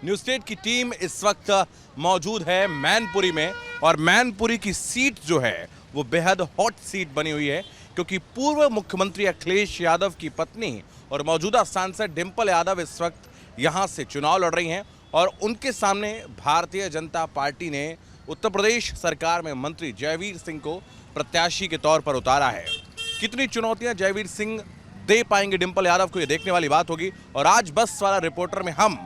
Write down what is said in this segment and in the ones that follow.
News state की team इस वक्त मौजूद है मैनपुरी में और मैनपुरी की सीट जो है वो बेहद हॉट सीट बनी हुई है क्योंकि पूर्व मुख्यमंत्री अखिलेश यादव की पत्नी और मौजूदा सांसद डिंपल यादव इस वक्त यहां से चुनाव लड़ रही हैं और उनके सामने भारतीय जनता पार्टी ने उत्तर प्रदेश सरकार में मंत्री जयवीर सिंह को प्रत्याशी के तौर पर उतारा है। कितनी चुनौतियां जयवीर सिंह दे पाएंगे डिंपल यादव को, ये देखने वाली बात होगी। और आज बस वाला रिपोर्टर में हम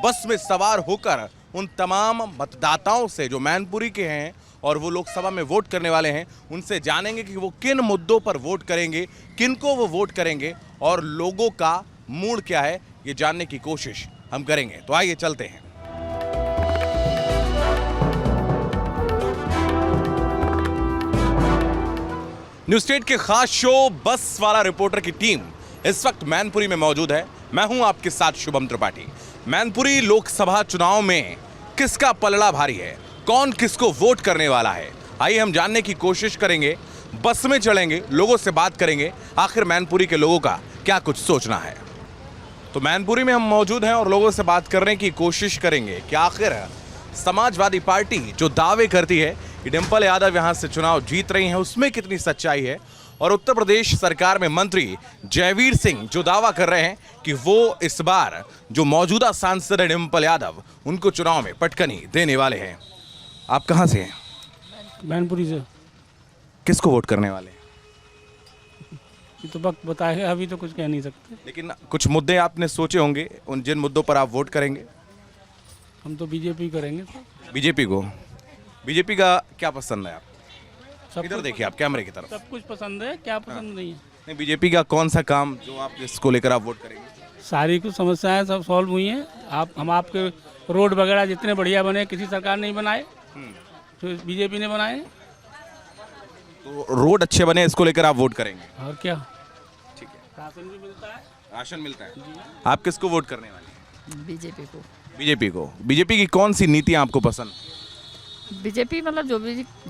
बस में सवार होकर उन तमाम मतदाताओं से जो मैनपुरी के हैं और वो लोकसभा में वोट करने वाले हैं उनसे जानेंगे कि वो किन मुद्दों पर वोट करेंगे, किनको वो वोट करेंगे और लोगों का मूड क्या है, ये जानने की कोशिश हम करेंगे। तो आइए चलते हैं। न्यूज स्टेट के खास शो बस वाला रिपोर्टर की टीम इस वक्त मैनपुरी में मौजूद है। मैं हूं आपके साथ शुभम त्रिपाठी। मैनपुरी लोकसभा चुनाव में किसका पलड़ा भारी है, कौन किसको वोट करने वाला है, आइए हम जानने की कोशिश करेंगे। बस में चलेंगे, लोगों से बात करेंगे, आखिर मैनपुरी के लोगों का क्या कुछ सोचना है। तो मैनपुरी में हम मौजूद हैं और लोगों से बात करने की कोशिश करेंगे कि आखिर समाजवादी पार्टी जो दावे करती है कि डिंपल यादव यहां से चुनाव जीत रही हैं उसमें कितनी सच्चाई है और उत्तर प्रदेश सरकार में मंत्री जयवीर सिंह जो दावा कर रहे हैं कि वो इस बार जो मौजूदा सांसद है डिंपल यादव उनको चुनाव में पटकनी देने वाले हैं। आप कहां से हैं? मैनपुरी से। किसको वोट करने वाले हैं? ये तो वक्त बताएगा, अभी तो कुछ कह नहीं सकते। लेकिन कुछ मुद्दे आपने सोचे होंगे, उन जिन मुद्दों पर आप वोट करेंगे। हम तो बीजेपी करेंगे। बीजेपी को, बीजेपी का क्या पसंद है? आप सब इधर देखिए, आप कैमरे की तरफ। सब कुछ पसंद है, क्या पसंद नहीं है? नहीं, बीजेपी का कौन सा काम जो आप इसको लेकर आप वोट करेंगे? सारी कुछ समस्याएं सब सॉल्व हुई हैं। हम आपके रोड वगैरह जितने बढ़िया बने किसी सरकार नहीं बनाए, तो बीजेपी ने बनाए। तो रोड अच्छे बने, इसको लेकर आप वोट करेंगे। और क्या, ठीक है। राशन भी मिलता है। राशन मिलता है। आप किसको वोट करने वाले हैं? बीजेपी को। बीजेपी को। बीजेपी की कौन सी नीतियां आपको पसंद? बीजेपी मतलब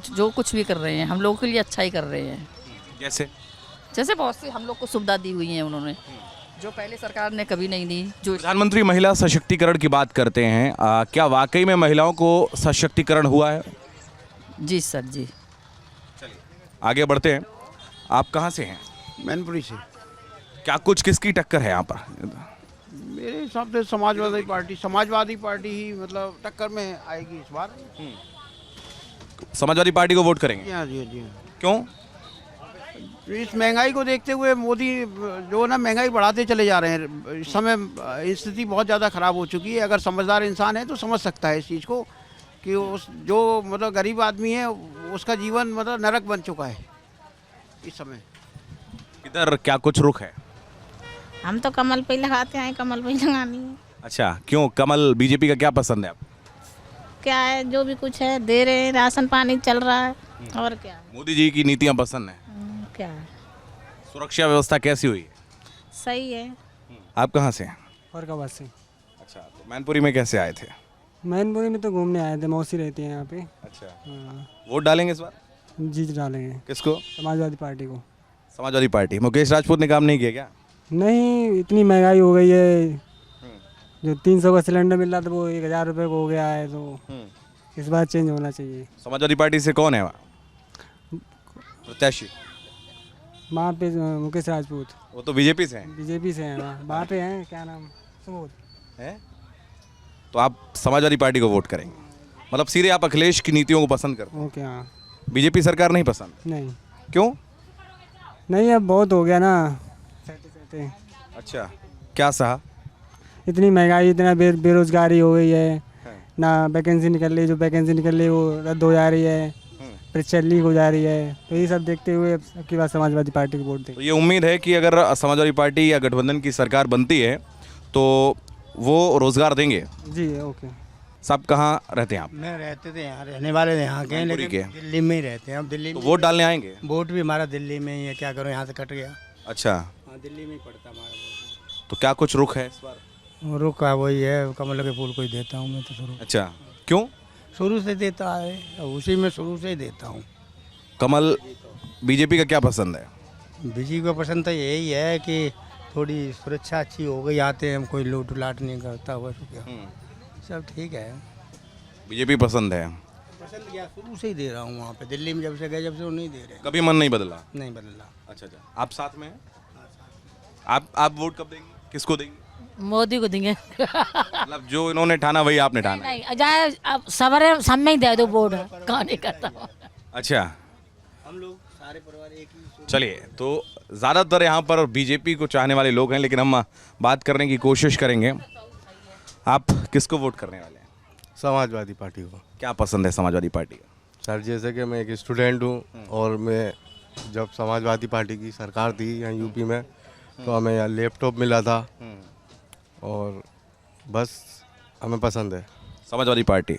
जो कुछ भी कर रहे हैं हम लोगों के लिए अच्छा ही कर रहे हैं। जैसे जैसे बहुत सी हम लोग को सुविधा दी हुई है उन्होंने, जो पहले सरकार ने कभी नहीं दी। जो प्रधानमंत्री महिला सशक्तिकरण की बात करते हैं, क्या वाकई में महिलाओं को सशक्तिकरण हुआ है? जी सर जी। चलिए आगे बढ़ते हैं। आप कहाँ से हैं? मैनपुरी से। क्या कुछ किसकी टक्कर है यहाँ पर? मेरे हिसाब से समाजवादी पार्टी ही मतलब टक्कर में आएगी इस बार। समाजवादी पार्टी को वोट करेंगे? हाँ जी, जी। क्यों? इस महंगाई को देखते हुए मोदी जो ना महंगाई बढ़ाते चले जा रहे हैं। इस समय स्थिति बहुत ज़्यादा ख़राब हो चुकी है। अगर समझदार इंसान है तो समझ सकता है इस चीज़ को कि उस जो मतलब गरीब आदमी है उसका जीवन मतलब नरक बन चुका है इस समय। इधर क्या कुछ रुख है? हम तो कमल पे ही लगाते हैं, कमल पे ही लगानी है। अच्छा, क्यों? कमल, बीजेपी का क्या पसंद है आप? क्या है, जो भी कुछ है दे रहे हैं, राशन पानी चल रहा है। और क्या मोदी जी की नीतियां पसंद है। क्या है, सुरक्षा व्यवस्था कैसी हुई है? सही है। आप कहाँ से हैं? फरकाबाद से। अच्छा, तो मैनपुरी में कैसे आए थे? मैनपुरी में तो घूमने आए थे, मौसी रहती है यहाँ पे। अच्छा, हाँ, वोट डालेंगे इस बार? जी डालेंगे। किसको? समाजवादी पार्टी को। समाजवादी पार्टी। मुकेश राजपूत ने काम नहीं किया क्या? नहीं, इतनी महंगाई हो गई है, जो 300 का सिलेंडर मिल रहा था वो 1000 रुपये को हो गया है, तो इस बार चेंज होना चाहिए। समाजवादी पार्टी से कौन है वहाँ प्रत्याशी? वहाँ पे मुकेश राजपूत। वो तो बीजेपी से हैं। बीजेपी से हैं, वहाँ पे हैं, क्या नाम सुबोध है? तो आप समाजवादी पार्टी को वोट करेंगे, मतलब सीधे आप अखिलेश की नीतियों को पसंद करते हैं? ओके। हाँ। बीजेपी सरकार नहीं पसंद? नहीं क्यों? नहीं, अब बहुत हो गया ना। सहते अच्छा, क्या सहा? इतनी महंगाई, इतना बेरोजगारी हो गई है ना, वैकेंसी निकल रही, जो वैकेंसी निकल रही वो रद्द हो जा रही है, परीक्षा लीक हो जा रही है। तो ये सब देखते हुए अब की बात समाजवादी पार्टी को वोट दें। तो ये उम्मीद है कि अगर समाजवादी पार्टी या गठबंधन की सरकार बनती है तो वो रोजगार देंगे। जी ओके। सब कहाँ रहते हैं आप? मैं रहते थे यहाँ, रहने वाले यहाँ के, मैनपुरी लेकिन के? दिल्ली में ही रहते हैं। अब दिल्ली तो में वोट डालने आएंगे? वोट भी हमारा दिल्ली में ही है, क्या करूँ, यहाँ से कट गया। अच्छा, हाँ, दिल्ली में ही पड़ता हमारा वोट। तो क्या कुछ रुख है इस बार? रुक है वही है, कमल के फूल को ही देता हूँ मैं तो शुरू अच्छा, क्यों? शुरू से देता है, उसी में शुरू से ही देता हूँ। कमल। बीजेपी का क्या पसंद है? बीजेपी को पसंद तो यही है कि थोड़ी सुरक्षा अच्छी हो गई, आते हैं हम, कोई लूट लाट नहीं करता, बस क्या। सब ठीक है। बीजेपी पसंद है, पसंद किया शुरू से ही दे रहा हूँ वहाँ पे दिल्ली में, जब से गए जब से वो नहीं दे रहे, कभी मन नहीं बदला? नहीं बदला। अच्छा अच्छा, आप साथ में हैं? आप वोट कब देंगे, किसको देंगे? मोदी को देंगे। मतलब जो इन्होंने ठाना वही आपने ठाना? नहीं जाए अब सवेरे सब में ही दे दो वोट, कहाँ नहीं करता। अच्छा, हम लोग सारे परिवार एक ही। चलिए, तो ज़्यादातर यहाँ पर बीजेपी को चाहने वाले लोग हैं, लेकिन हम बात करने की कोशिश करेंगे। आप किसको वोट करने वाले हैं? समाजवादी पार्टी को। क्या पसंद है समाजवादी पार्टी का? सर जैसे कि मैं एक स्टूडेंट हूँ और मैं जब समाजवादी पार्टी की सरकार थी यहाँ यूपी में तो हमें यहाँ लैपटॉप मिला था और बस हमें पसंद है समाजवादी पार्टी।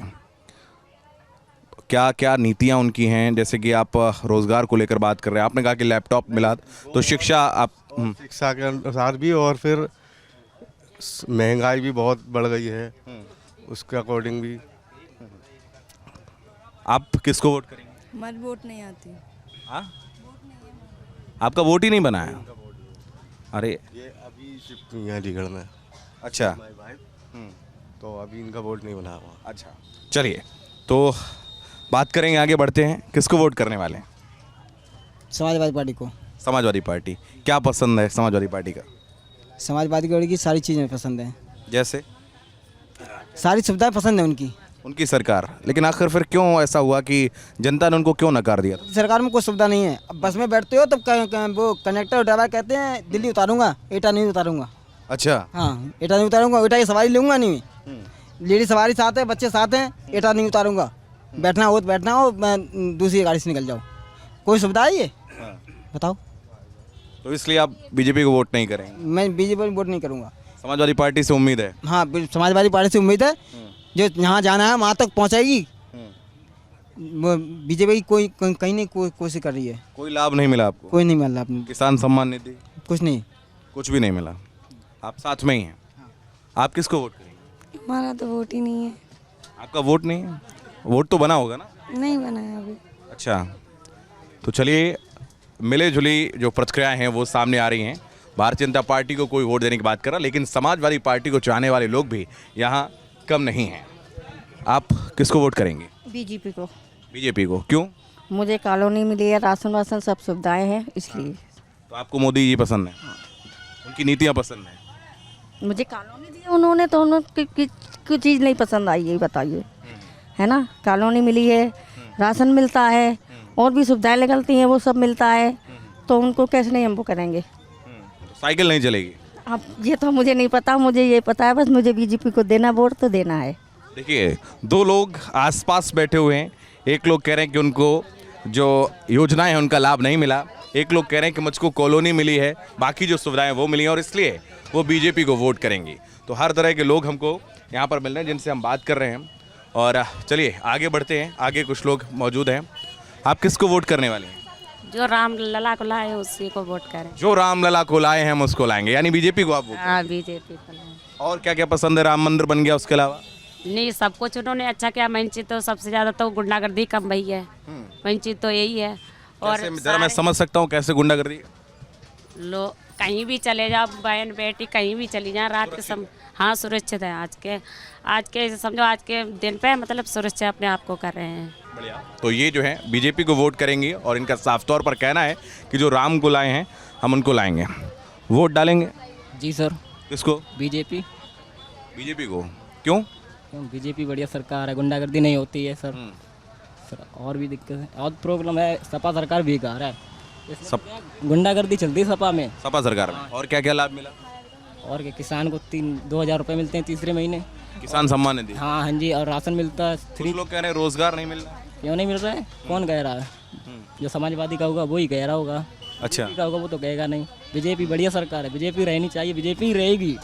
क्या क्या नीतियाँ उनकी हैं? जैसे कि आप रोज़गार को लेकर बात कर रहे हैं, आपने कहा कि लैपटॉप मिला, तो शिक्षा आप शिक्षा के अनुसार भी और फिर महंगाई भी बहुत बढ़ गई है उसके अकॉर्डिंग भी। आप किसको वोट करेंगे? हमारी वोट नहीं आती। हाँ, आपका वोट ही नहीं बना है? अरे ये अभी शिफ्ट हुई है अलीगढ़ में। अच्छा, तो अभी इनका वोट नहीं बना हुआ। अच्छा, चलिए तो बात करेंगे, आगे बढ़ते हैं। किसको वोट करने वाले हैं? समाजवादी पार्टी को। समाजवादी पार्टी। क्या पसंद है समाजवादी पार्टी का? समाजवादी पार्टी की सारी चीज़ें पसंद हैं, जैसे सारी सुविधाएं पसंद है उनकी। उनकी सरकार, लेकिन आखिर फिर क्यों ऐसा हुआ कि जनता ने उनको क्यों नकार दिया? सरकार में कोई सुविधा नहीं है। अब बस में बैठते हो तब वो कंडक्टर और ड्राइवर कहते हैं दिल्ली उतारूंगा, एटा नहीं उतारूंगा। अच्छा, हाँ, एटा नहीं उतारूंगा, एटा की सवारी लूँगा नहीं। लेडी सवारी साथ है, बच्चे साथ हैं, एटा नहीं उतारूंगा। बैठना हो तो बैठना हो, मैं दूसरी गाड़ी से निकल जाऊँ। कोई सुविधा है ये? बताओ। तो इसलिए आप बीजेपी को वोट नहीं करेंगे? मैं बीजेपी को वोट नहीं करूँगा। समाजवादी पार्टी से उम्मीद है? हाँ, समाजवादी पार्टी से उम्मीद है, जो यहाँ जाना है वहाँ तक पहुँचाएगी। बीजेपी कोई कहीं नहीं कोशिश कर रही है। कोई लाभ नहीं मिला आपको? कोई नहीं मिल रहा अपने, किसान सम्मान निधि कुछ नहीं, कुछ भी नहीं मिला। आप साथ में ही हैं। आप किसको वोट करेंगे? हमारा तो वोट ही नहीं है। आपका वोट नहीं है? वोट तो बना होगा ना? नहीं बना है अभी। अच्छा, तो चलिए, मिले जुली जो प्रतिक्रियाएं हैं वो सामने आ रही हैं। भारतीय जनता पार्टी को कोई वोट देने की बात कर रहा, लेकिन समाजवादी पार्टी को चाहने वाले लोग भी यहाँ कम नहीं हैं। आप किसको वोट करेंगे? बीजेपी को। बीजेपी को, क्यों? मुझे कॉलोनी मिली है, राशन वासन सब सुविधाएं हैं इसलिए। तो आपको मोदी जी पसंद है? उनकी नीतियाँ पसंद हैं? मुझे कॉलोनी दी उन्होंने तो उन्होंने कुछ चीज़ नहीं पसंद आई है, बताइए। है ना, कॉलोनी मिली है, राशन मिलता है और भी सुविधाएं निकलती हैं, वो सब मिलता है, तो उनको कैसे नहीं हम वो करेंगे। तो साइकिल नहीं चलेगी? अब ये तो मुझे नहीं पता, मुझे ये पता है बस मुझे बीजेपी को देना, वोट तो देना है। देखिए, दो लोग आसपास बैठे हुए हैं। एक लोग कह रहे हैं कि उनको जो योजनाएं हैं उनका लाभ नहीं मिला, एक लोग कह रहे हैं कि मुझको कॉलोनी मिली है, बाकी जो सुविधाएं वो मिली हैं और इसलिए वो बीजेपी को वोट करेंगी। तो हर तरह के लोग हमको यहाँ पर मिल रहे हैं जिनसे हम बात कर रहे हैं। और चलिए आगे बढ़ते हैं, आगे कुछ लोग मौजूद हैं। आप किसको वोट करने वाले हैं? जो राम लला को लाए उसी को वोट करें। जो राम लला को लाए हैं हम उसको लाएंगे, यानी बीजेपी को आप वोट? हाँ, बीजेपी को लाए। और क्या क्या पसंद है? राम मंदिर बन गया, उसके अलावा? नहीं, सब कुछ उन्होंने अच्छा किया। मेन चीज तो सबसे ज्यादा तो गुंडागर्दी कम भई है, मेन चीज तो यही है। और जरा मैं समझ सकता हूँ कैसे गुंडागर्दी? लोग कहीं भी चले जाओ, बहन बेटी कहीं भी चली जाए रात के समय, हाँ सुरक्षित है। आज के समझो आज के दिन पे मतलब सुरक्षा अपने आप को कर रहे हैं। बढ़िया। तो ये जो है बीजेपी को वोट करेंगी और इनका साफ तौर पर कहना है कि जो राम को लाए हैं हम उनको लाएंगे। वोट डालेंगे? जी सर। किसको? बीजेपी। बीजेपी को, क्यों? बीजेपी बढ़िया सरकार है, गुंडागर्दी नहीं होती है सर। सर और भी दिक्कत है और प्रॉब्लम है, सपा सरकार बेकार है, गुंडागर्दी चलती है सपा में, सपा सरकार में। और क्या क्या लाभ मिला? और क्या, किसान को 2,000 रुपये मिलते हैं तीसरे महीने, किसान सम्मान निधि। हाँ जी, और राशन मिलता है। कुछ लोग कह रहे हैं रोजगार नहीं मिल रहा। क्यों नहीं मिल रहा है? कौन कह रहा है? जो समाजवादी का होगा वो ही कह रहा होगा। अच्छा, का होगा वो तो कहेगा नहीं। बीजेपी बढ़िया सरकार है, बीजेपी रहनी चाहिए, बीजेपी रहेगी,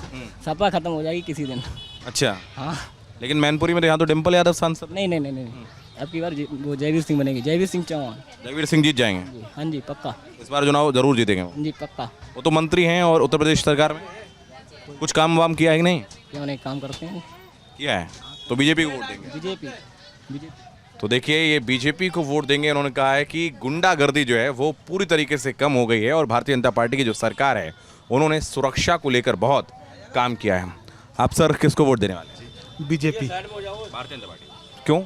सपा खत्म हो जाएगी किसी दिन। अच्छा, हाँ। लेकिन मैनपुरी में तो यहाँ तो डिम्पल यादव सांसद। नहीं नहीं नहीं नहीं, अब की बार वो जयवीर सिंह बनेगी, जयवीर सिंह चौहान। जयवीर सिंह जीत जाएंगे? हाँ जी पक्का। इस बार चुनाव जरूर जीतेंगे वो? जी पक्का। वो तो मंत्री हैं और उत्तर प्रदेश सरकार में कुछ काम वाम किया है कि नहीं? क्यों नहीं, काम करते हैं। किया है, तो बीजेपी को वोट देंगे? बीजेपी। तो देखिए, ये बीजेपी को वोट देंगे। उन्होंने कहा है कि गुंडागर्दी जो है वो पूरी तरीके से कम हो गई है और भारतीय जनता पार्टी की जो सरकार है उन्होंने सुरक्षा को लेकर बहुत काम किया है। आप सर किसको वोट देने वाले हैं? बीजेपी। भारतीय जनता पार्टी क्यों?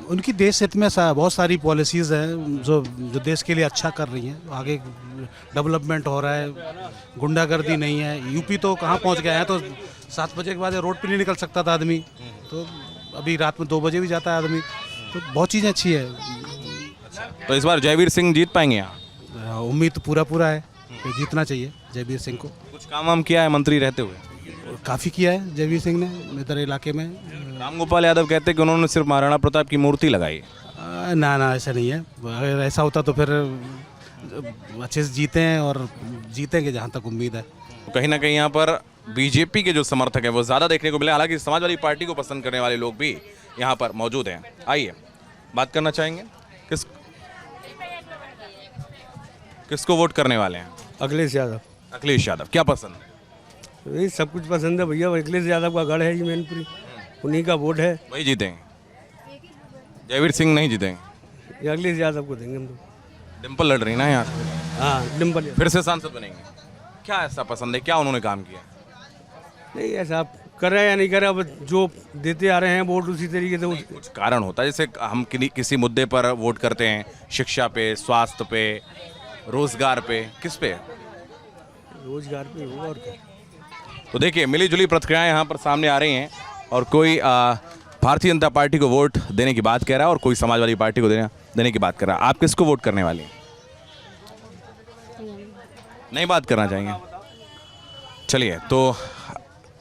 उनकी देश हित में बहुत सारी पॉलिसीज़ हैं जो देश के लिए अच्छा कर रही हैं। आगे डेवलपमेंट हो रहा है, गुंडागर्दी नहीं है। यूपी तो कहाँ पहुँच गया है, तो 7 बजे के बाद रोड पे नहीं निकल सकता था आदमी, तो अभी रात में 2 बजे भी जाता है आदमी। तो बहुत चीज़ें अच्छी है। तो इस बार जयवीर सिंह जीत पाएंगे यहाँ? उम्मीद तो पूरा है कि जीतना चाहिए जयवीर सिंह को। कुछ काम वाम किया है मंत्री रहते हुए? काफ़ी किया है जयवीर सिंह ने इधर इलाके में। रामगोपाल यादव कहते हैं कि उन्होंने सिर्फ महाराणा प्रताप की मूर्ति लगाई। ना ऐसा नहीं है। अगर ऐसा होता तो फिर अच्छे से जीते हैं और जीतेंगे जहाँ तक उम्मीद है। कहीं ना कहीं यहाँ पर बीजेपी के जो समर्थक हैं वो ज़्यादा देखने को मिले, हालांकि समाजवादी पार्टी को पसंद करने वाले लोग भी यहाँ पर मौजूद हैं। आइए बात करना चाहेंगे, किसको वोट करने वाले हैं? अखिलेश यादव। अखिलेश यादव, क्या पसंद है? यही सब कुछ पसंद है भैया। अखिलेश यादव का गढ़ है ये मैनपुरी, उन्हीं का वोट है। वही जीतेंगे, जयवीर सिंह नहीं जीतेंगे। ये अखिलेश यादव को देंगे हम तो। डिम्पल लड़ रही ना यहाँ, हाँ डिम्पल फिर से सांसद बनेंगे। क्या ऐसा पसंद है, क्या उन्होंने काम किया? नहीं ऐसा आप कर रहे हैं या नहीं कर रहे, अब जो देते आ रहे हैं वोट उसी तरीके से। कुछ कारण होता है, जैसे हम किसी मुद्दे पर वोट करते हैं, शिक्षा पे, स्वास्थ्य पे, रोजगार पे, किस पे? रोजगार पे होगा और क्या। तो देखिए मिली जुली प्रतिक्रियाएं यहाँ पर सामने आ रही हैं, और कोई भारतीय जनता पार्टी को वोट देने की बात कह रहा है और कोई समाजवादी पार्टी को देने की बात कर रहा है। आप किसको वोट करने वाली हैं? नहीं बात करना चाहेंगे? चलिए, तो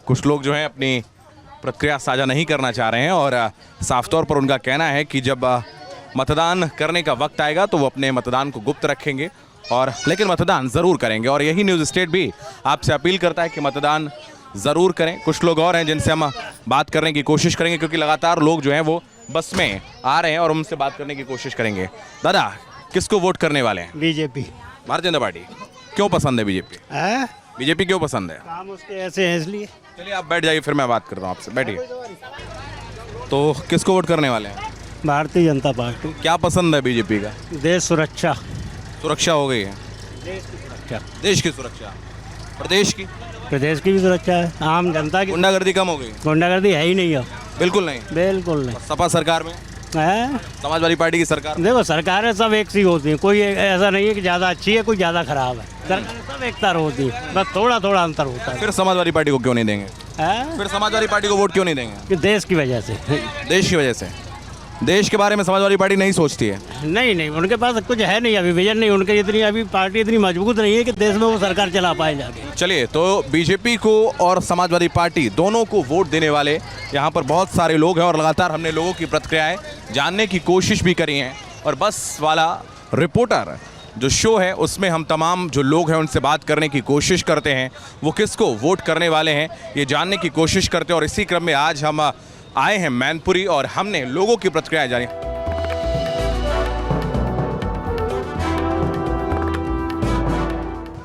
कुछ लोग जो हैं अपनी प्रतिक्रिया साझा नहीं करना चाह रहे हैं, और साफ तौर पर उनका कहना है कि जब मतदान करने का वक्त आएगा तो वो अपने मतदान को गुप्त रखेंगे, और लेकिन मतदान ज़रूर करेंगे। और यही न्यूज़ स्टेट भी आपसे अपील करता है कि मतदान ज़रूर करें। कुछ लोग और हैं जिनसे हम बात करने की कोशिश करेंगे, क्योंकि लगातार लोग जो हैं वो बस में आ रहे हैं और उनसे बात करने की कोशिश करेंगे। दादा, किसको वोट करने वाले हैं? बीजेपी। भारतीय जनता पार्टी क्यों पसंद है? बीजेपी बीजेपी क्यों पसंद है? काम उसके ऐसे हैं इसलिए। चलिए आप बैठ जाइए, फिर मैं बात करता हूँ आपसे। बैठिए। तो किसको वोट करने वाले हैं? भारतीय जनता पार्टी। क्या पसंद है बीजेपी का? देश सुरक्षा। सुरक्षा हो गई है? देश की सुरक्षा। देश की सुरक्षा, प्रदेश की? प्रदेश की भी सुरक्षा है, आम जनता की। गुंडागर्दी कम हो गई? गुंडागर्दी है ही नहीं अब। बिल्कुल नहीं? बिल्कुल नहीं। सपा सरकार में, समाजवादी पार्टी की सरकार में? देखो सरकारें सब एक सी होती हैं, कोई ऐसा नहीं है कि ज़्यादा अच्छी है कोई ज़्यादा खराब है। सरकारें सब एक तरह होती है, बस थोड़ा थोड़ा अंतर होता है। फिर समाजवादी पार्टी को क्यों नहीं देंगे? फिर समाजवादी पार्टी को वोट क्यों नहीं देंगे? कि देश की वजह से। देश की वजह से? देश के बारे में समाजवादी पार्टी नहीं सोचती है? नहीं, उनके पास कुछ है नहीं, अभी विजन नहीं उनके, इतनी अभी पार्टी इतनी मजबूत नहीं है कि देश में वो सरकार चला पाए जाके। चलिए, तो बीजेपी को और समाजवादी पार्टी दोनों को वोट देने वाले यहाँ पर बहुत सारे लोग हैं, और लगातार हमने लोगों की प्रतिक्रियाएं जानने की कोशिश भी करी हैं। और बस वाला रिपोर्टर जो शो है उसमें हम तमाम जो लोग हैं उनसे बात करने की कोशिश करते हैं, वो किसको वोट करने वाले हैं ये जानने की कोशिश करते हैं। और इसी क्रम में आज हम आए हैं मैनपुरी, और हमने लोगों की प्रतिक्रियाएं जानी।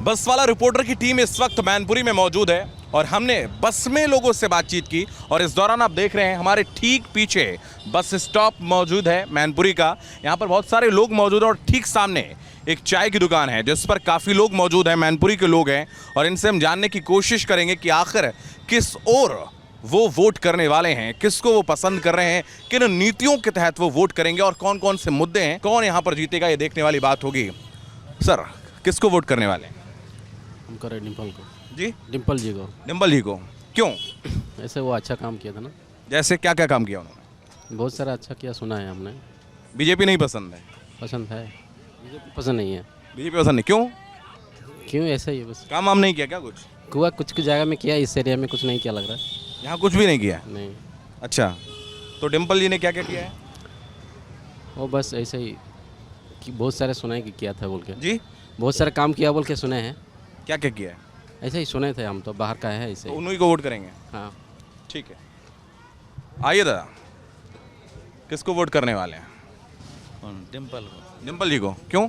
बस वाला रिपोर्टर की टीम इस वक्त मैनपुरी में मौजूद है, और हमने बस में लोगों से बातचीत की। और इस दौरान आप देख रहे हैं हमारे ठीक पीछे बस स्टॉप मौजूद है मैनपुरी का। यहाँ पर बहुत सारे लोग मौजूद हैं, और ठीक सामने एक चाय की दुकान है जिस पर काफ़ी लोग मौजूद हैं, मैनपुरी के लोग हैं। और इनसे हम जानने की कोशिश करेंगे कि आखिर किस ओर वो वोट करने वाले हैं, किसको वो पसंद कर रहे हैं, किन नीतियों के तहत वो वोट करेंगे, और कौन कौन से मुद्दे हैं, कौन यहाँ पर जीतेगा, ये देखने वाली बात होगी। सर, किसको वोट करने वाले हैं? हम कर रहे डिम्पल को। जी? डिम्पल जी को। डिम्पल जी को क्यों? ऐसे वो अच्छा काम किया था ना। जैसे क्या क्या काम किया उन्होंने? बहुत सारा अच्छा किया, सुना है हमने। बीजेपी नहीं पसंद है? पसंद है, बीजेपी पसंद नहीं है। बीजेपी पसंद नहीं, क्यों? क्यों ऐसा ही है बस। काम वाम नहीं किया क्या? कुछ की जगह में किया, इस एरिया में कुछ नहीं किया लग रहा है। यहाँ कुछ भी नहीं किया? नहीं। अच्छा, तो डिम्पल जी ने क्या क्या किया है? वो बस ऐसे ही कि बहुत सारे सुना है कि किया था बोल के। जी? बहुत सारे काम किया बोल के सुने हैं। क्या क्या किया है? ऐसे ही सुने थे हम, तो बाहर का है ऐसे तो उन्हीं को वोट करेंगे? हाँ ठीक है। आइए दादा, किसको वोट करने वाले हैं? डिम्पल को। डिम्पल जी को क्यों?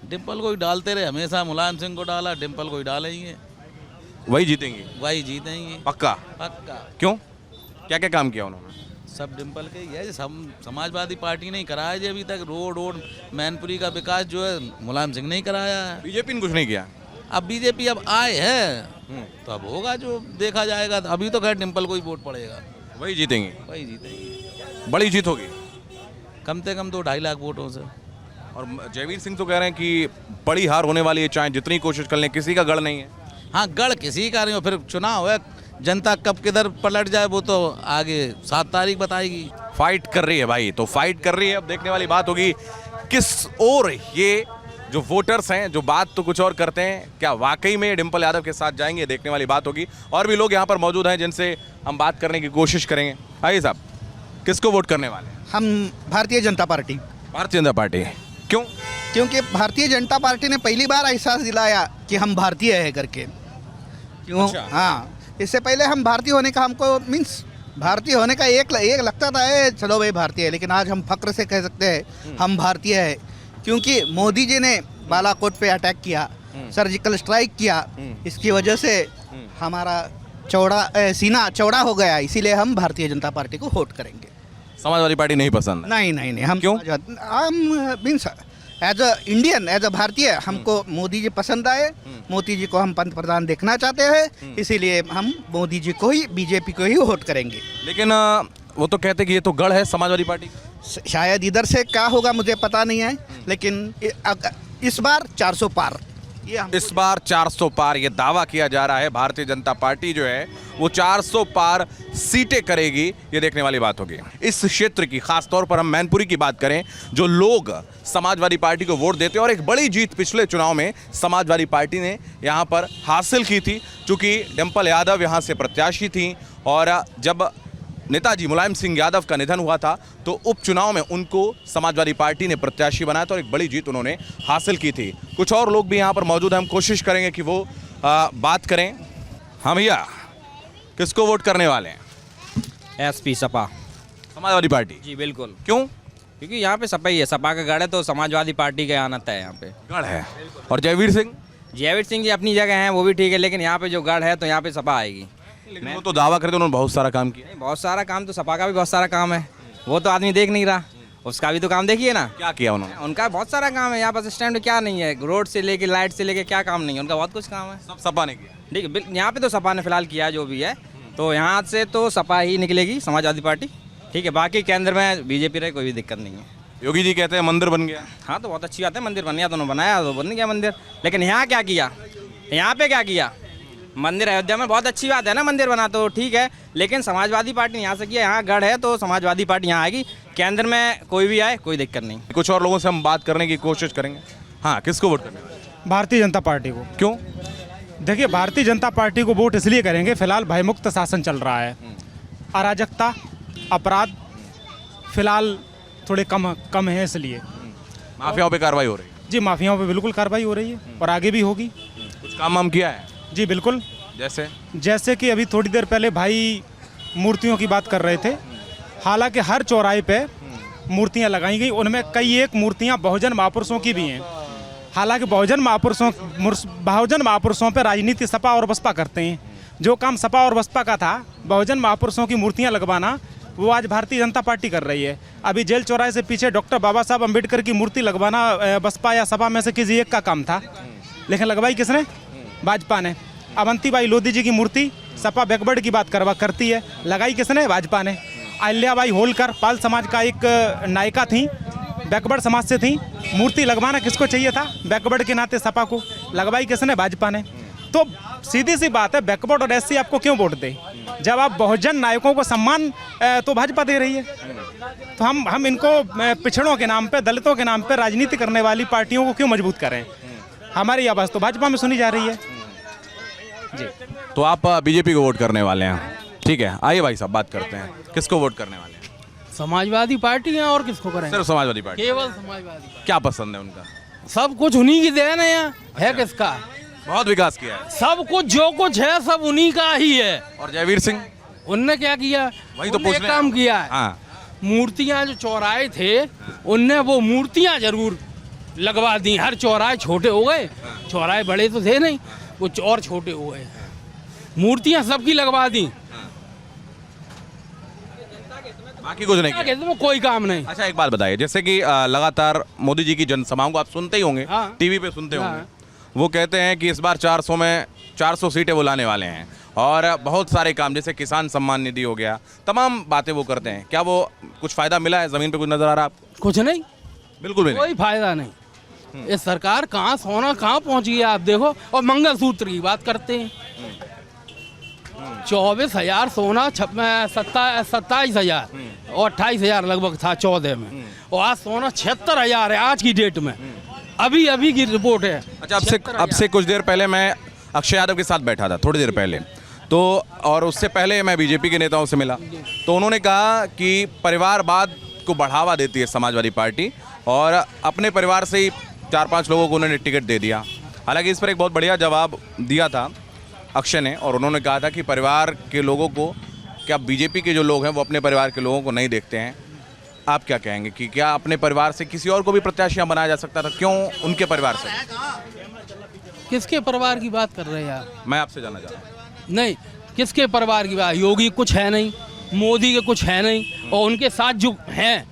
डिम्पल को ही डालते रहे हमेशा, मुलायम सिंह को डाला, डिम्पल को ही डालेंगे, वही जीतेंगे? वही जीतेंगे पक्का? पक्का। क्यों? क्या क्या काम किया उन्होंने? सब डिम्पल के ही है। समाजवादी पार्टी नहीं कराया जी अभी तक। रोड मैनपुरी का विकास जो है मुलायम सिंह नहीं कराया है। बीजेपी ने कुछ नहीं किया? अब बीजेपी अब आए है तो अब होगा जो देखा जाएगा। अभी तो खैर डिम्पल को ही वोट पड़ेगा, वही जीतेंगे, वही जीतेंगे। बड़ी जीत होगी कम से कम तो 2.5 लाख वोटों से। और जयवीर सिंह तो कह रहे हैं कि बड़ी हार होने वाली है, चाहे जितनी कोशिश कर लें, किसी का गढ़ नहीं है। हाँ, गढ़ किसी का नहीं हो, फिर चुनाव है, जनता कब किधर पलट जाए वो तो आगे 7 तारीख बताएगी। फाइट कर रही है भाई, तो फाइट कर रही है। अब देखने वाली बात होगी किस ओर ये जो वोटर्स हैं, जो बात तो कुछ और करते हैं, क्या वाकई में डिम्पल यादव के साथ जाएंगे, देखने वाली बात होगी। और भी लोग यहाँ पर मौजूद हैं जिनसे हम बात करने की कोशिश करेंगे। आइए साहब, किसको वोट करने वाले हैं? हम भारतीय जनता पार्टी। भारतीय जनता पार्टी। क्यों? क्योंकि भारतीय जनता पार्टी ने पहली बार एहसास दिलाया कि हम भारतीय है करके। क्यों? अच्छा। हाँ, इससे पहले हम भारतीय होने का हमको मीन्स भारतीय होने का एक लगता था चलो भाई भारतीय है, लेकिन आज हम फक्र से कह सकते हैं हम भारतीय है। क्योंकि मोदी जी ने बालाकोट पे अटैक किया, सर्जिकल स्ट्राइक किया, इसकी वजह से हमारा सीना चौड़ा हो गया, इसीलिए हम भारतीय जनता पार्टी को वोट करेंगे। समाजवादी पार्टी नहीं पसंद है? नहीं, हम क्यों? हम means as a Indian, as a भारतीय हमको मोदी जी पसंद आए, मोदी जी को हम पंतप्रधान देखना चाहते हैं, इसीलिए हम मोदी जी को ही, बीजेपी को ही वोट करेंगे। लेकिन वो तो कहते कि ये तो गढ़ है समाजवादी पार्टी। शायद इधर से क्या होगा मुझे पता नहीं है, लेकिन इस बार 400 पार, इस बार 400 पार ये दावा किया जा रहा है। भारतीय जनता पार्टी जो है वो 400 पार सीटें करेगी, ये देखने वाली बात होगी। इस क्षेत्र की खास तौर पर हम मैनपुरी की बात करें, जो लोग समाजवादी पार्टी को वोट देते हैं, और एक बड़ी जीत पिछले चुनाव में समाजवादी पार्टी ने यहाँ पर हासिल की थी, चूँकि डिम्पल यादव यहाँ से प्रत्याशी थी। और जब नेताजी मुलायम सिंह यादव का निधन हुआ था तो उपचुनाव में उनको समाजवादी पार्टी ने प्रत्याशी बनाया था और एक बड़ी जीत उन्होंने हासिल की थी। कुछ और लोग भी यहाँ पर मौजूद हैं, हम कोशिश करेंगे कि वो बात करें। हम भैया, किसको वोट करने वाले हैं? SP Sapa, Samajwadi Party. जी बिल्कुल। क्यों? क्योंकि यहाँ पे सपा ही है, सपा का गढ़ है तो समाजवादी पार्टी का आना तय है यहाँ पे। गढ़ है। और जयवीर सिंह? जयवीर सिंह जी अपनी जगह हैं, वो भी ठीक है, लेकिन यहाँ पे जो गढ़ है तो यहाँ पे सपा आएगी। लेकिन वो तो दावा करते उन्होंने बहुत सारा काम किया। बहुत सारा काम तो सपा का भी बहुत सारा काम है, वो तो आदमी देख नहीं रहा, उसका भी तो काम देखिए ना। क्या किया उन्होंने? उनका बहुत सारा काम है, यहाँ बस स्टैंड में क्या नहीं है, रोड से लेके लाइट से लेके क्या काम नहीं है, उनका बहुत कुछ काम है। सब सपा ने किया। ठीक है, यहाँ पे तो सपा ने फिलहाल किया जो भी है, तो यहाँ से तो सपा ही निकलेगी, समाजवादी पार्टी। ठीक है, बाकी केंद्र में बीजेपी रहे, कोई भी दिक्कत नहीं है। योगी जी कहते हैं मंदिर बन गया। हाँ, तो बहुत अच्छी बात है, मंदिर बन गया, दोनों बनाया तो बन गया मंदिर। लेकिन यहाँ क्या किया, यहाँ पे क्या किया? मंदिर अयोध्या में बहुत अच्छी बात है ना, मंदिर बना तो ठीक है, लेकिन समाजवादी पार्टी ने यहाँ से किया, यहाँ गढ़ है तो समाजवादी पार्टी यहाँ आएगी। केंद्र में कोई भी आए, कोई दिक्कत नहीं। कुछ और लोगों से हम बात करने की कोशिश करेंगे। हाँ, किसको वोट करने? भारतीय जनता पार्टी को। क्यों? देखिए, भारतीय जनता पार्टी को वोट इसलिए करेंगे, फिलहाल भयमुक्त शासन चल रहा है, अराजकता, अपराध फिलहाल थोड़े कम है, इसलिए माफियाओं पे कार्रवाई हो रही है। जी, माफियाओं पे बिल्कुल कार्रवाई हो रही है और आगे भी होगी। कुछ काम हम किया है? जी बिल्कुल। जैसे कि अभी थोड़ी देर पहले भाई मूर्तियों की बात कर रहे थे, हालांकि हर चौराहे पे मूर्तियां लगाई गई, उनमें कई एक मूर्तियां बहुजन महापुरुषों की भी हैं। हालांकि बहुजन महापुरुषों पे राजनीति सपा और बसपा करते हैं। जो काम सपा और बसपा का था, बहुजन महापुरुषों की मूर्तियां लगवाना, वो आज भारतीय जनता पार्टी कर रही है। अभी जेल चौराहे से पीछे डॉक्टर बाबा साहब अम्बेडकर की मूर्ति लगवाना बसपा या सपा में से किसी एक का काम था, लेकिन लगवाई किसने? भाजपा ने। अवंतीबाई लोधी जी की मूर्ति सपा बैकवर्ड की बात करती है, लगाई किसने? भाजपा ने। अहिल्याबाई होलकर पाल समाज का एक नायिका थी, बैकवर्ड समाज से थी, मूर्ति लगवाना किसको चाहिए था? बैकवर्ड के नाते सपा को। लगवाई किसने? भाजपा ने। तो सीधी सी बात है, बैकवर्ड और एससी आपको क्यों वोट दे? जब आप बहुजन नायकों को सम्मान तो भाजपा दे रही है, तो हम इनको पिछड़ों के नाम पे, दलितों के नाम पे राजनीति करने वाली पार्टियों को क्यों मजबूत करें? हमारी आवाज़ तो भाजपा में सुनी जा रही है। जी, तो आप बीजेपी को वोट करने वाले हैं? ठीक है, आइए भाई साहब बात करते हैं, किसको वोट करने वाले हैं? समाजवादी पार्टी है, और किसको करें? सिर्फ समाजवादी पार्टी। केवल समाजवादी। क्या पसंद है उनका? सब कुछ उन्हीं की देन है, यहाँ है किसका? बहुत विकास किया है। सब कुछ जो कुछ है सब उन्हीं का ही है। और जयवीर सिंह? उनने क्या किया? वही तो उनने पूछने काम किया है। हाँ। मूर्तियाँ जो चौराहे थे, उनने वो मूर्तियाँ जरूर लगवा दी। हर चौराहे छोटे हो गए, चौराहे बड़े तो थे नहीं, वो और छोटे हो गए, मूर्तियाँ सबकी लगवा दी। बाकी कुछ नहीं किया? तो कोई काम नहीं। अच्छा, एक बात बताइए, जैसे कि लगातार मोदी जी की जनसभाओं को आप सुनते ही होंगे, हाँ। टीवी पे सुनते होंगे, वो कहते हैं कि इस बार 400 में 400 सीटें वो लाने वाले हैं और बहुत सारे काम जैसे किसान सम्मान निधि हो गया, तमाम बातें वो करते हैं। क्या वो कुछ फ़ायदा मिला है? ज़मीन पे कुछ नज़र आ रहा है आपको? कुछ नहीं, बिल्कुल भी नहीं। कोई फायदा नहीं। ये सरकार कहाँ सोना कहाँ पहुँच गई है आप देखो। और मंगलसूत्र की बात करते हैं, 24,000 सोना 27,000 और 28,000 लगभग था 14 में, और आज सोना 76,000 है आज की डेट में। अभी अभी की रिपोर्ट है। अच्छा, अब से कुछ देर पहले मैं अक्षय यादव के साथ बैठा था, थोड़ी देर पहले तो, और उससे पहले मैं बीजेपी के नेताओं से मिला तो उन्होंने कहा कि परिवारवाद को बढ़ावा देती है समाजवादी पार्टी और अपने परिवार से ही 4-5 लोगों को उन्होंने टिकट दे दिया। हालांकि इस पर एक बहुत बढ़िया जवाब दिया था अक्षय ने, और उन्होंने कहा था कि परिवार के लोगों को, क्या बीजेपी के जो लोग हैं वो अपने परिवार के लोगों को नहीं देखते हैं। आप क्या कहेंगे कि क्या अपने परिवार से किसी और को भी प्रत्याशी बनाया जा सकता था, क्यों उनके परिवार से? किसके परिवार की बात कर रहे हैं आप? मैं आपसे जानना चाह रहा हूँ। नहीं, किसके परिवार की बात? योगी कुछ है नहीं, मोदी के कुछ है नहीं, और उनके साथ जो हैं,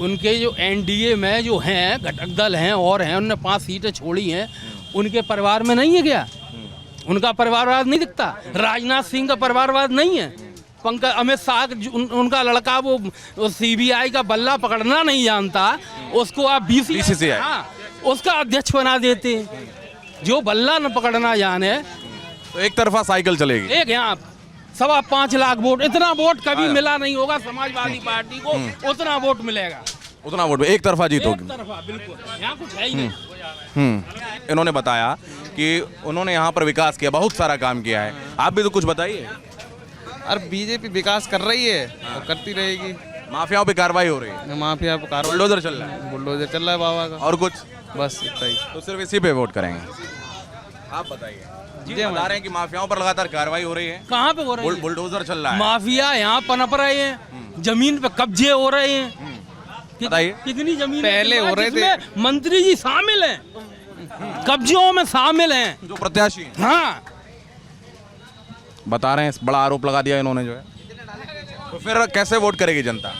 उनके जो एनडीए में जो हैं घटक दल हैं और हैं, उनने 5 सीटें छोड़ी हैं, उनके परिवार में नहीं है क्या? उनका परिवारवाद नहीं दिखता? राजनाथ सिंह का परिवारवाद नहीं है? पंकज अमित शाह उनका लड़का वो सीबीआई का बल्ला पकड़ना नहीं जानता, उसको आप बीसीसीआई, हाँ, उसका अध्यक्ष बना देते हैं। जो बल्ला न पकड़ना जाने तो एक तरफा साइकिल चलेगी। एक यहाँ 5.25 लाख वोट, इतना वोट कभी मिला नहीं होगा समाजवादी पार्टी को, उतना वोट मिलेगा, उतना वोट एक तरफा जीत होगी। एक तरफा, बिल्कुल, यहाँ कुछ है ही नहीं। इन्होंने बताया कि उन्होंने यहाँ पर विकास किया, बहुत सारा काम किया है। आप भी तो कुछ बताइए। अरे बीजेपी विकास कर रही है और करती रहेगी। माफियाओं पे कार्रवाई हो रही है, माफिया पे कार्रवाई, बुलडोजर चल रहा है, बुलडोजर चल रहा है बाबा का। और कुछ? बस इतना ही। तो सिर्फ इसी पे वोट करेंगे। आप बताइए। जी बता रहे हैं कि माफियाओं पर लगातार कार्रवाई हो रही है। कहाँ पे हो रही है? बुलडोजर चल रहा है। माफिया यहाँ पनप रहे हैं, जमीन पे कब्जे हो रहे हैं। बताइए। कितनी जमीन पहले हो रहे थे, मंत्री जी शामिल हैं, कब्जों में शामिल हैं, जो प्रत्याशी हैं। हाँ, बता रहे हैं, बड़ा आरोप लगा दिया इन्होंने जो है। तो फिर कैसे वोट करेगी जनता?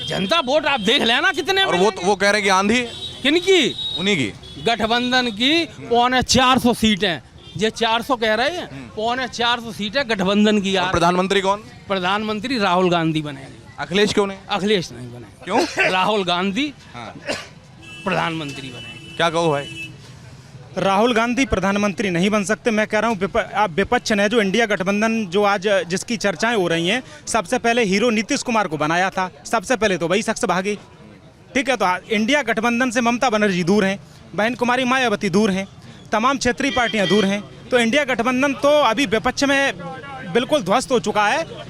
जनता वोट आप देख लेना कितने। और वो कह रहे हैं कि आंधी किनकी? उन्हीं की, गठबंधन की 450 सीटें। ये 400 कह रहे हैं, 450 सीटें गठबंधन की। प्रधानमंत्री कौन? प्रधानमंत्री राहुल गांधी बनेंगे। अखिलेश क्यों नहीं? अखिलेश नहीं बने। क्यों? राहुल गांधी प्रधानमंत्री बनेंगे। क्या कहो भाई? राहुल गांधी प्रधानमंत्री नहीं बन सकते। मैं कह रहा हूँ आप विपक्ष ने जो इंडिया गठबंधन जो आज जिसकी चर्चाएं हो रही हैं, सबसे पहले हीरो नीतीश कुमार को बनाया था, सबसे पहले तो वही शख्स भागी। ठीक है, तो इंडिया गठबंधन से ममता बनर्जी दूर हैं, बहन कुमारी मायावती दूर हैं, तमाम क्षेत्रीय पार्टियां दूर हैं, तो इंडिया गठबंधन तो अभी विपक्ष में बिल्कुल ध्वस्त हो चुका है।